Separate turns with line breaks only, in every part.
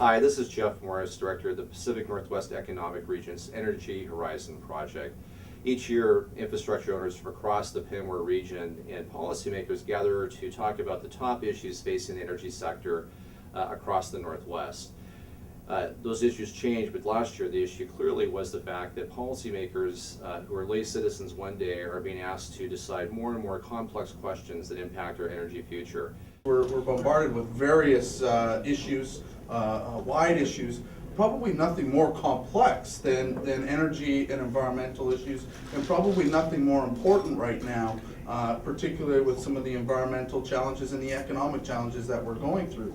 Hi, this is Jeff Morris, Director of the Pacific Northwest Economic Region's Energy Horizon Project. Each year, infrastructure owners from across the Pinwar region and policymakers gather to talk about the top issues facing the energy sector across the Northwest. Those issues changed, but last year the issue clearly was the fact that policymakers who are lay citizens one day are being asked to decide more and more complex questions that impact our energy future.
We're bombarded with various issues, wide issues, probably nothing more complex than energy and environmental issues, and probably nothing more important right now, particularly with some of the environmental challenges and the economic challenges that we're going through.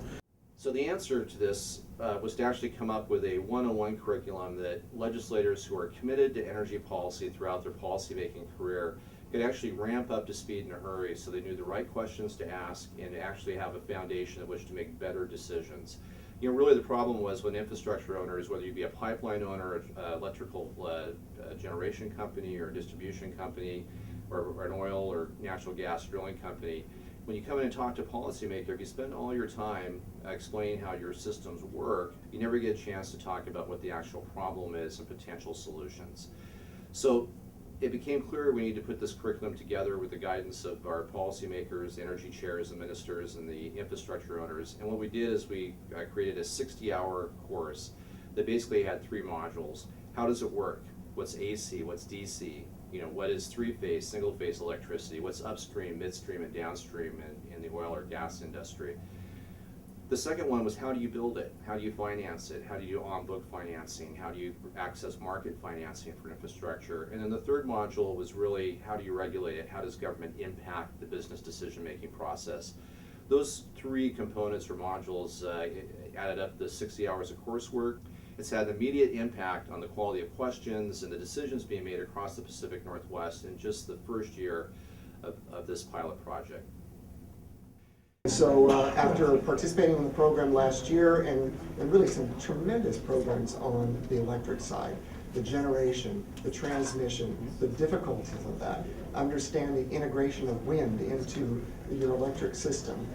So the answer to this was to actually come up with a 101 curriculum that legislators who are committed to energy policy throughout their policymaking career could actually ramp up to speed in a hurry so they knew the right questions to ask and to actually have a foundation of which to make better decisions. You know, really the problem was when infrastructure owners, whether you be a pipeline owner, electrical generation company or distribution company, or an oil or natural gas drilling company, when you come in and talk to a policymaker, if you spend all your time explaining how your systems work, you never get a chance to talk about what the actual problem is and potential solutions. So it became clear we need to put this curriculum together with the guidance of our policymakers, energy chairs and ministers, and the infrastructure owners. And what we did is we created a 60-hour course that basically had 3 modules. How does it work? What's AC? What's DC? You know, what is 3-phase, single-phase electricity? What's upstream, midstream, and downstream in the oil or gas industry? The second one was how do you build it? How do you finance it? How do you do on-book financing? How do you access market financing for infrastructure? And then the third module was really how do you regulate it? How does government impact the business decision-making process? Those 3 components or modules added up to 60 hours of coursework. It's had an immediate impact on the quality of questions and the decisions being made across the Pacific Northwest in just the first year of this pilot project.
So after participating in the program last year and really some tremendous programs on the electric side, the generation, the transmission, the difficulties of that, understand the integration of wind into your electric system.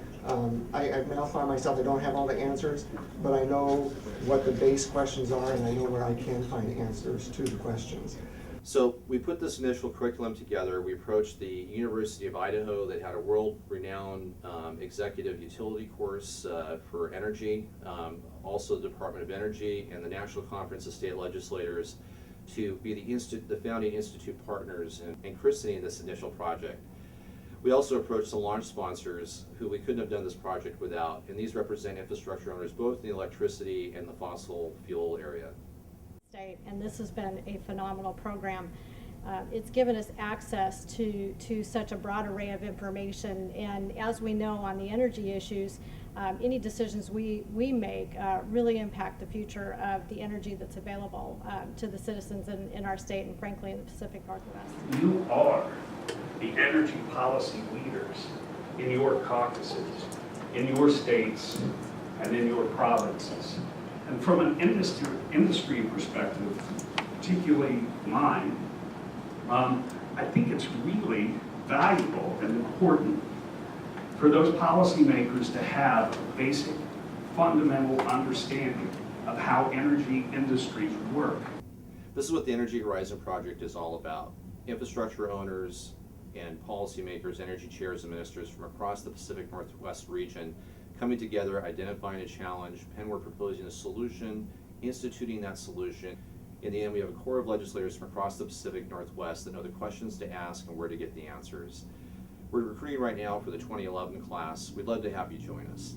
I've now found myself, I don't have all the answers, but I know what the base questions are and I know where I can find answers to the questions.
So we put this initial curriculum together. We approached the University of Idaho that had a world-renowned executive utility course for energy, also the Department of Energy and the National Conference of State Legislators to be the founding institute partners in christening this initial project. We also approached the launch sponsors who we couldn't have done this project without, and these represent infrastructure owners both in the electricity and the fossil fuel area.
And this has been a phenomenal program. It's given us access to such a broad array of information, and as we know on the energy issues, any decisions we make really impact the future of the energy that's available to the citizens in our state and frankly in the Pacific Northwest.
You are the energy policy leaders in your caucuses, in your states, and in your provinces. And from an industry perspective, particularly mine, I think it's really valuable and important for those policymakers to have a basic, fundamental understanding of how energy industries work.
This is what the Energy Horizon Project is all about. Infrastructure owners and policymakers, energy chairs and ministers from across the Pacific Northwest region coming together, identifying a challenge, and we're proposing a solution, instituting that solution. In the end, we have a core of legislators from across the Pacific Northwest that know the questions to ask and where to get the answers. We're recruiting right now for the 2011 class. We'd love to have you join us.